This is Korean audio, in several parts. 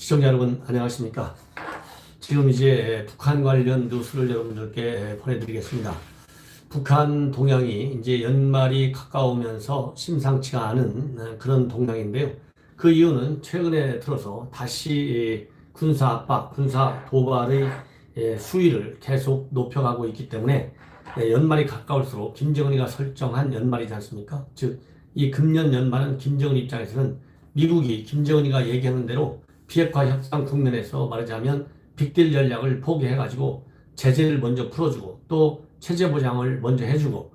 시청자 여러분 안녕하십니까? 지금 이제 북한 관련 뉴스를 여러분들께 보내드리겠습니다. 북한 동향이 이제 연말이 가까우면서 심상치가 않은 그런 동향인데요. 그 이유는 최근에 들어서 다시 군사 압박, 군사 도발의 수위를 계속 높여가고 있기 때문에 연말이 가까울수록 김정은이가 설정한 연말이지 않습니까? 즉, 이 금년 연말은 김정은 입장에서는 미국이 김정은이가 얘기하는 대로 비핵화 협상 국면에서 말하자면 빅딜 전략을 포기해가지고 제재를 먼저 풀어주고 또 체제 보장을 먼저 해주고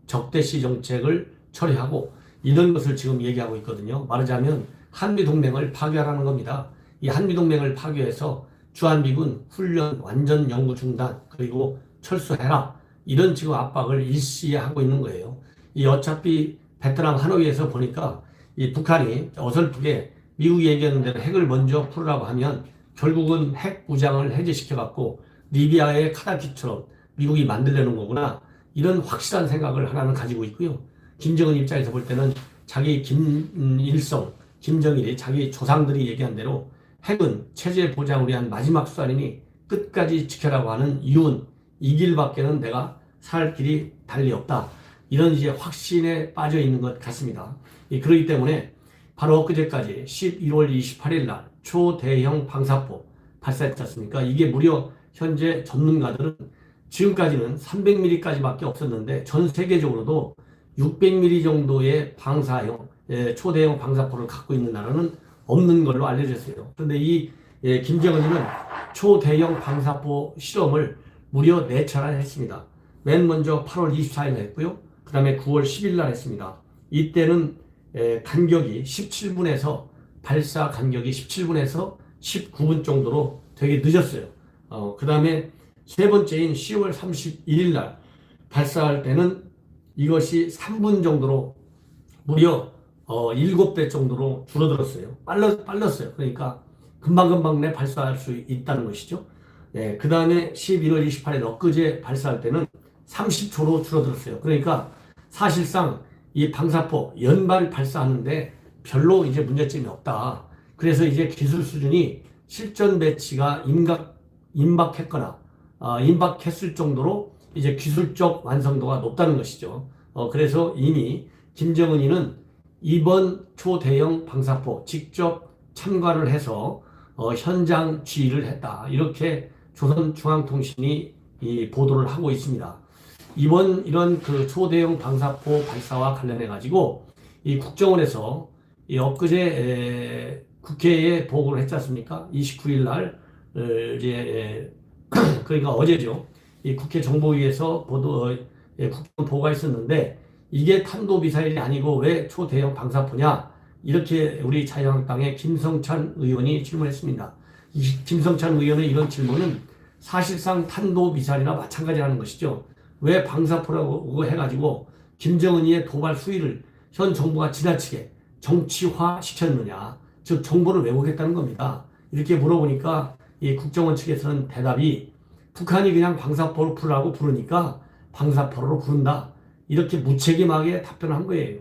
적대시 정책을 처리하고 이런 것을 지금 얘기하고 있거든요. 말하자면 한미동맹을 파괴하라는 겁니다. 이 한미동맹을 파괴해서 주한미군 훈련 완전 영구 중단 그리고 철수해라 이런 지금 압박을 일시에 하고 있는 거예요. 이 어차피 베트남 하노이에서 보니까 이 북한이 어설프게 미국이 얘기하는 대로 핵을 먼저 풀으라고 하면 결국은 핵 무장을 해제시켜갖고 리비아의 카다피처럼 미국이 만들려는 거구나. 이런 확실한 생각을 하나는 가지고 있고요. 김정은 입장에서 볼 때는 자기 김일성, 김정일이 자기 조상들이 얘기한 대로 핵은 체제 보장을 위한 마지막 수단이니 끝까지 지켜라고 하는 이유는 이 길밖에는 내가 살 길이 달리 없다. 이런 이제 확신에 빠져 있는 것 같습니다. 그렇기 때문에 바로 엊그제까지 11월 28일 날 초대형 방사포 발사했지 않습니까? 이게 무려 현재 전문가들은 지금까지는 300mm까지밖에 없었는데 전 세계적으로도 600mm 정도의 방사형 초대형 방사포를 갖고 있는 나라는 없는 걸로 알려졌어요. 그런데 이 김정은이는 초대형 방사포 실험을 무려 4차례 했습니다. 맨 먼저 8월 24일 했고요. 그 다음에 9월 10일 날 했습니다. 이때는 간격이 17분에서 발사 간격이 17분에서 19분 정도로 되게 늦었어요. 그 다음에 세 번째인 10월 31일 날 발사할 때는 이것이 3분 정도로 무려 7배 정도로 줄어들었어요. 빨랐어요. 그러니까 금방금방 내 발사할 수 있다는 것이죠. 그 다음에 11월 28일 엊그제 발사할 때는 30초로 줄어들었어요. 그러니까 사실상 이 방사포 연발 발사하는데 별로 이제 문제점이 없다. 그래서 이제 기술 수준이 실전 배치가 임박했거나 임박했을 정도로 이제 기술적 완성도가 높다는 것이죠. 그래서 이미 김정은이는 이번 초대형 방사포 직접 참관을 해서 현장 지휘를 했다. 이렇게 조선중앙통신이 보도를 하고 있습니다. 이번 이런 그 초대형 방사포 발사와 관련해 가지고 이 국정원에서 엊그제 국회에 보고를 했지 않습니까? 29일 날 이제 그러니까 어제죠. 이 국회 정보위에서 국정원 보고가 있었는데 이게 탄도미사일이 아니고 왜 초대형 방사포냐? 이렇게 우리 자유한국당의 김성찬 의원이 질문했습니다. 이 김성찬 의원의 이런 질문은 사실상 탄도미사일이나 마찬가지라는 것이죠. 왜 방사포라고 해가지고 김정은이의 도발 수위를 현 정부가 지나치게 정치화 시켰느냐, 즉 정보를 왜곡했다는 겁니다. 이렇게 물어보니까 이 국정원 측에서는 대답이 북한이 그냥 방사포로 부르라고 부르니까 방사포로 부른다. 이렇게 무책임하게 답변을 한 거예요.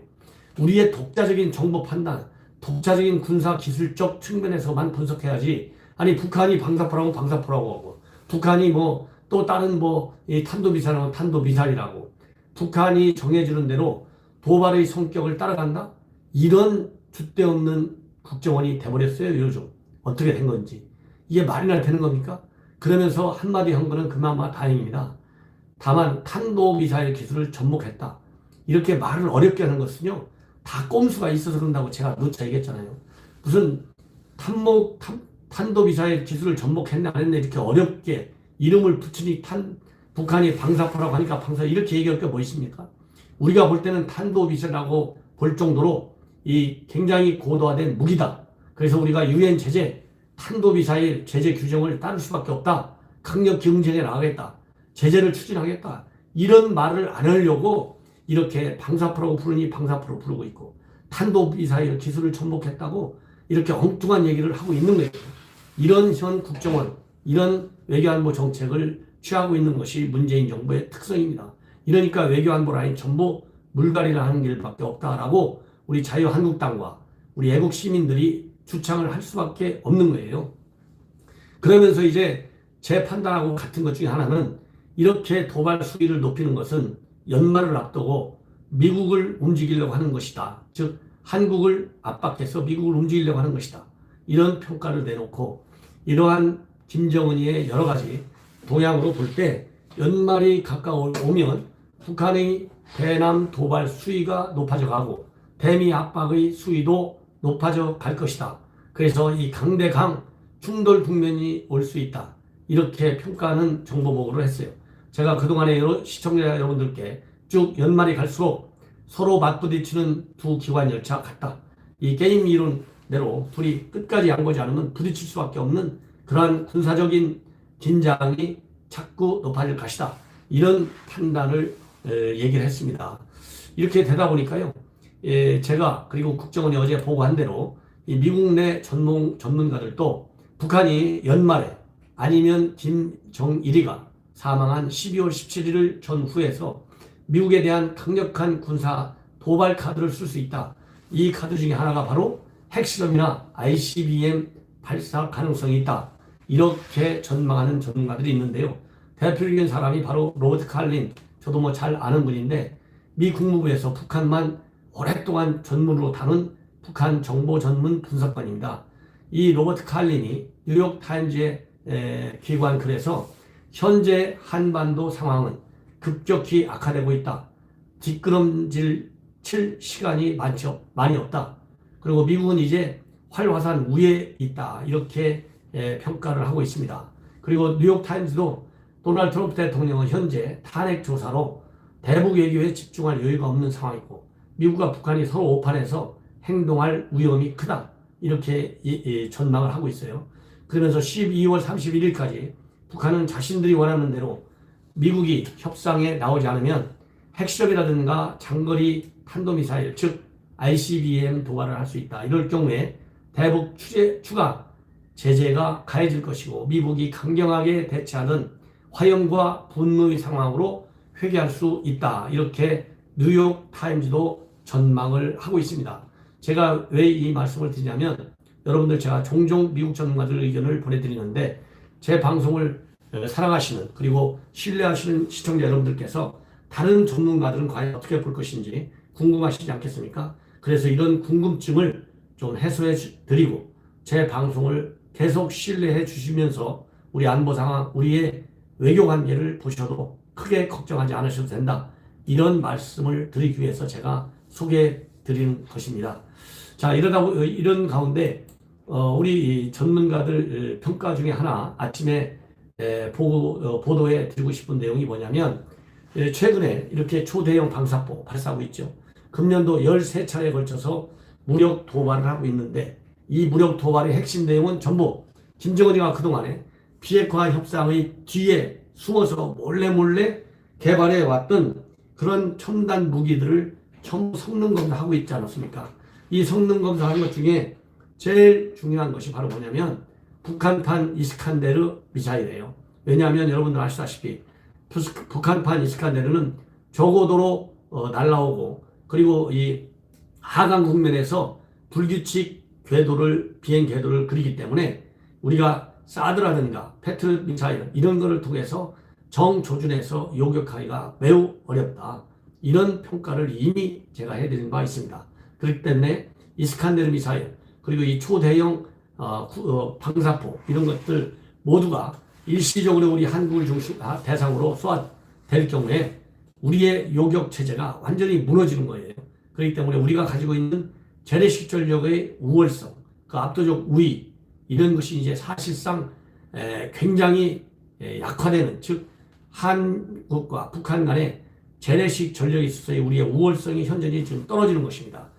우리의 독자적인 정보 판단, 독자적인 군사 기술적 측면에서만 분석해야지. 아니 북한이 방사포라고 하고 북한이 뭐 또 다른 이 탄도미사일하고 탄도미사일이라고 북한이 정해주는 대로 도발의 성격을 따라간다? 이런 줏대없는 국정원이 돼버렸어요. 요즘 어떻게 된 건지 이게 말이나 되는 겁니까? 그러면서 한마디 한 거는 그나마 다행입니다. 다만 탄도미사일 기술을 접목했다 이렇게 말을 어렵게 하는 것은요 다 꼼수가 있어서 그런다고 제가 누차 얘기했잖아요. 무슨 탄도미사일 기술을 접목했나 안 했나 이렇게 어렵게 이름을 붙이니 북한이 방사포라고 하니까 이렇게 얘기할 게 뭐 있습니까? 우리가 볼 때는 탄도미사일이라고 볼 정도로 이 굉장히 고도화된 무기다. 그래서 우리가 유엔 제재, 탄도미사일 제재 규정을 따를 수밖에 없다. 강력 경쟁에 나가겠다. 제재를 추진하겠다. 이런 말을 안 하려고 이렇게 방사포라고 부르니 방사포로 부르고 있고 탄도미사일 기술을 접목했다고 이렇게 엉뚱한 얘기를 하고 있는 거예요. 이런 현 국정원, 이런 외교안보 정책을 취하고 있는 것이 문재인 정부의 특성입니다. 이러니까 외교안보 라인 전부 물갈이를 하는 길밖에 없다라고 우리 자유한국당과 우리 애국 시민들이 주창을 할 수밖에 없는 거예요. 그러면서 이제 제 판단하고 같은 것 중에 하나는 이렇게 도발 수위를 높이는 것은 연말을 앞두고 미국을 움직이려고 하는 것이다. 즉 한국을 압박해서 미국을 움직이려고 하는 것이다. 이런 평가를 내놓고 이러한 김정은이의 여러 가지 동향으로 볼 때 연말이 가까워오면 북한의 대남 도발 수위가 높아져 가고 대미 압박의 수위도 높아져 갈 것이다. 그래서 이 강대강 충돌 국면이 올 수 있다. 이렇게 평가하는 정보 보고를 했어요. 제가 그동안에 시청자 여러분들께 쭉 연말이 갈수록 서로 맞부딪히는 두 기관 열차 같다. 이 게임 이론대로 둘이 끝까지 양보지 않으면 부딪힐 수밖에 없는 그러한 군사적인 긴장이 자꾸 높아질 것이다. 이런 판단을 얘기를 했습니다. 이렇게 되다 보니까요. 제가 그리고 국정원이 어제 보고한 대로 이 미국 내 전문가들도 북한이 연말에 아니면 김정일이가 사망한 12월 17일 전후에서 미국에 대한 강력한 군사 도발 카드를 쓸 수 있다. 이 카드 중에 하나가 바로 핵실험이나 ICBM 발사 가능성이 있다. 이렇게 전망하는 전문가들이 있는데요. 대표적인 사람이 바로 로버트 칼린, 저도 뭐 잘 아는 분인데 미 국무부에서 북한만 오랫동안 전문으로 다룬 북한 정보 전문 분석관입니다. 이 로버트 칼린이 뉴욕 타임즈의 기관 글에서 현재 한반도 상황은 급격히 악화되고 있다. 뒷걸음질 칠 시간이 많이 없다. 그리고 미국은 이제 활화산 위에 있다. 이렇게 평가를 하고 있습니다. 그리고 뉴욕 타임즈도 도널드 트럼프 대통령은 현재 탄핵 조사로 대북 외교에 집중할 여유가 없는 상황이고 미국과 북한이 서로 오판해서 행동할 위험이 크다. 이렇게 전망을 하고 있어요. 그러면서 12월 31일까지 북한은 자신들이 원하는 대로 미국이 협상에 나오지 않으면 핵실험이라든가 장거리 탄도미사일 즉 ICBM 도발을 할 수 있다. 이럴 경우에 대북 추가 제재가 가해질 것이고 미국이 강경하게 대처하는 화염과 분노의 상황으로 회귀할 수 있다. 이렇게 뉴욕 타임즈도 전망을 하고 있습니다. 제가 왜 이 말씀을 드리냐면 여러분들 제가 종종 미국 전문가들 의견을 보내드리는데 제 방송을 사랑하시는 그리고 신뢰하시는 시청자 여러분들께서 다른 전문가들은 과연 어떻게 볼 것인지 궁금하시지 않겠습니까? 그래서 이런 궁금증을 좀 해소해 드리고 제 방송을 계속 신뢰해 주시면서 우리 안보 상황, 우리의 외교 관계를 보셔도 크게 걱정하지 않으셔도 된다. 이런 말씀을 드리기 위해서 제가 소개해 드리는 것입니다. 자, 이런 가운데 우리 전문가들 평가 중에 하나 아침에 보도해 드리고 싶은 내용이 뭐냐면 최근에 이렇게 초대형 방사포 발사하고 있죠. 금년도 13차례에 걸쳐서 무력 도발을 하고 있는데 이 무력 도발의 핵심 내용은 전부 김정은이가 그동안에 비핵화 협상의 뒤에 숨어서 몰래 개발해 왔던 그런 첨단 무기들을 전부 성능 검사하고 있지 않았습니까? 이 성능 검사하는 것 중에 제일 중요한 것이 바로 뭐냐면 북한판 이스칸데르 미사일이에요. 왜냐하면 여러분들 아시다시피 북한판 이스칸데르는 저고도로 날아오고 그리고 이 하강 국면에서 불규칙 비행 궤도를 그리기 때문에 우리가 사드라든가 패트리엇 미사일 이런 거를 통해서 정조준해서 요격하기가 매우 어렵다. 이런 평가를 이미 제가 해드린 바 있습니다. 그렇기 때문에 이스칸데르 미사일 그리고 이 초대형 방사포 이런 것들 모두가 일시적으로 우리 한국을 대상으로 쏘아댈 경우에 우리의 요격 체제가 완전히 무너지는 거예요. 그렇기 때문에 우리가 가지고 있는 재래식 전력의 우월성, 그 압도적 우위 이런 것이 이제 사실상 굉장히 약화되는 즉 한국과 북한 간의 재래식 전력에 있어서의 우리의 우월성이 현저히 지금 떨어지는 것입니다.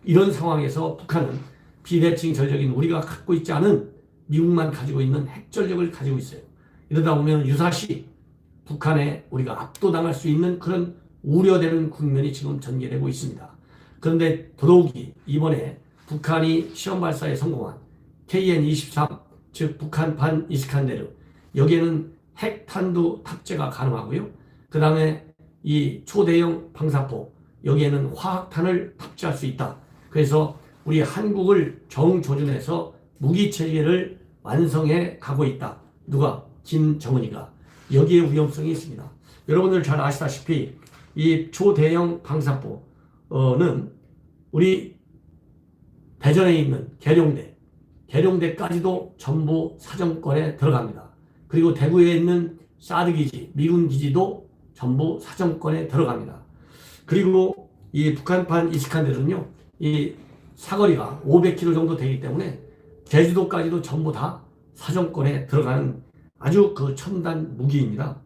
이런 상황에서 북한은 비대칭 전력인 우리가 갖고 있지 않은 미국만 가지고 있는 핵전력을 가지고 있어요. 이러다 보면 유사시 북한에 우리가 압도당할 수 있는 그런 우려되는 국면이 지금 전개되고 있습니다. 그런데 더더욱이 이번에 북한이 시험 발사에 성공한 KN-23 즉 북한판 이스칸데르 여기에는 핵탄두 탑재가 가능하고요. 그 다음에 이 초대형 방사포 여기에는 화학탄을 탑재할 수 있다. 그래서 우리 한국을 정조준해서 무기체계를 완성해 가고 있다. 누가? 김정은이가. 여기에 위험성이 있습니다. 여러분들 잘 아시다시피 이 초대형 방사포는 우리 대전에 있는 계룡대까지도 전부 사정권에 들어갑니다. 그리고 대구에 있는 사드 기지, 미군 기지도 전부 사정권에 들어갑니다. 그리고 이 북한판 이스칸데르는요, 이 사거리가 500km 정도 되기 때문에 제주도까지도 전부 다 사정권에 들어가는 아주 그 첨단 무기입니다.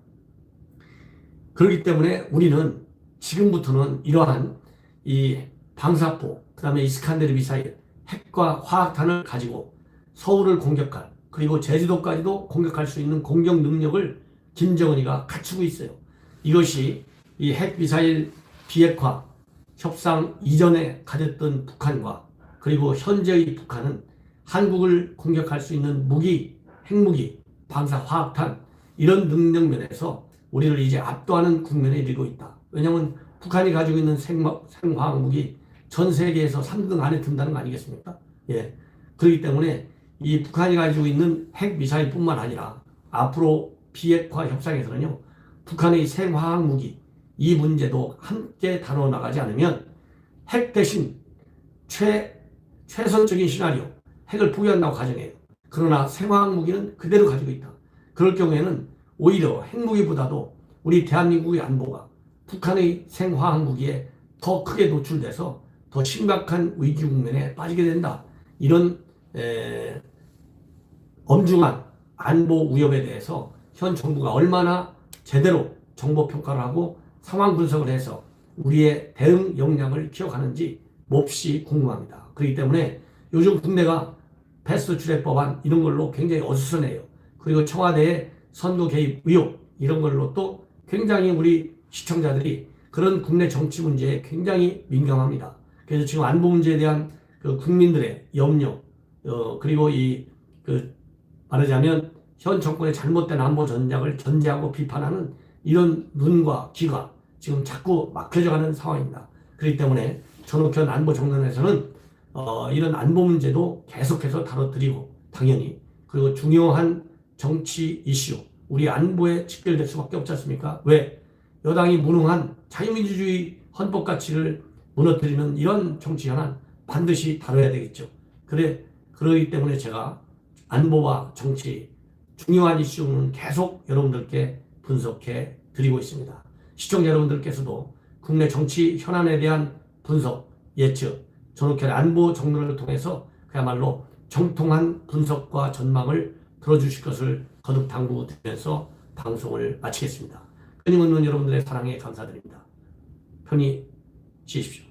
그렇기 때문에 우리는 지금부터는 이러한 이 방사포, 그 다음에 이스칸데르 미사일, 핵과 화학탄을 가지고 서울을 공격할, 그리고 제주도까지도 공격할 수 있는 공격 능력을 김정은이가 갖추고 있어요. 이것이 이 핵미사일 비핵화 협상 이전에 가졌던 북한과 그리고 현재의 북한은 한국을 공격할 수 있는 무기, 핵무기, 방사, 화학탄 이런 능력 면에서 우리를 이제 압도하는 국면에 이르고 있다. 왜냐하면 북한이 가지고 있는 생화학 무기 전 세계에서 3등 안에 든다는 거 아니겠습니까? 예. 그렇기 때문에 이 북한이 가지고 있는 핵 미사일뿐만 아니라 앞으로 비핵화 협상에서는요, 북한의 생화학 무기 이 문제도 함께 다뤄 나가지 않으면 핵 대신 최선적인 시나리오 핵을 포기한다고 가정해요. 그러나 생화학 무기는 그대로 가지고 있다. 그럴 경우에는 오히려 핵무기보다도 우리 대한민국의 안보가 북한의 생화학 무기에 더 크게 노출돼서 더 심각한 위기 국면에 빠지게 된다. 이런 엄중한 안보 위협에 대해서 현 정부가 얼마나 제대로 정보 평가를 하고 상황 분석을 해서 우리의 대응 역량을 키워가는지 몹시 궁금합니다. 그렇기 때문에 요즘 국내가 패스트 트랙 법안 이런 걸로 굉장히 어수선해요. 그리고 청와대의 선거 개입 의혹 이런 걸로 또 굉장히 우리 시청자들이 그런 국내 정치 문제에 굉장히 민감합니다. 그래서 지금 안보 문제에 대한 그 국민들의 염려, 그리고 말하자면 현 정권의 잘못된 안보 전략을 견제하고 비판하는 이런 눈과 귀가 지금 자꾸 막혀져가는 상황입니다. 그렇기 때문에 전옥현 안보 정론에서는 이런 안보 문제도 계속해서 다뤄드리고 당연히 그리고 중요한 정치 이슈 우리 안보에 직결될 수밖에 없지 않습니까? 왜? 여당이 무능한 자유민주주의 헌법 가치를 무너뜨리는 이런 정치 현안 반드시 다뤄야 되겠죠. 그러기 때문에 제가 안보와 정치 중요한 이슈는 계속 여러분들께 분석해 드리고 있습니다. 시청자 여러분들께서도 국내 정치 현안에 대한 분석, 예측, 전옥현의 안보 정론을 통해서 그야말로 정통한 분석과 전망을 들어주실 것을 거듭 당부드리면서 방송을 마치겠습니다. 끊임없는 여러분들의 사랑에 감사드립니다. 편히 쉬십시오.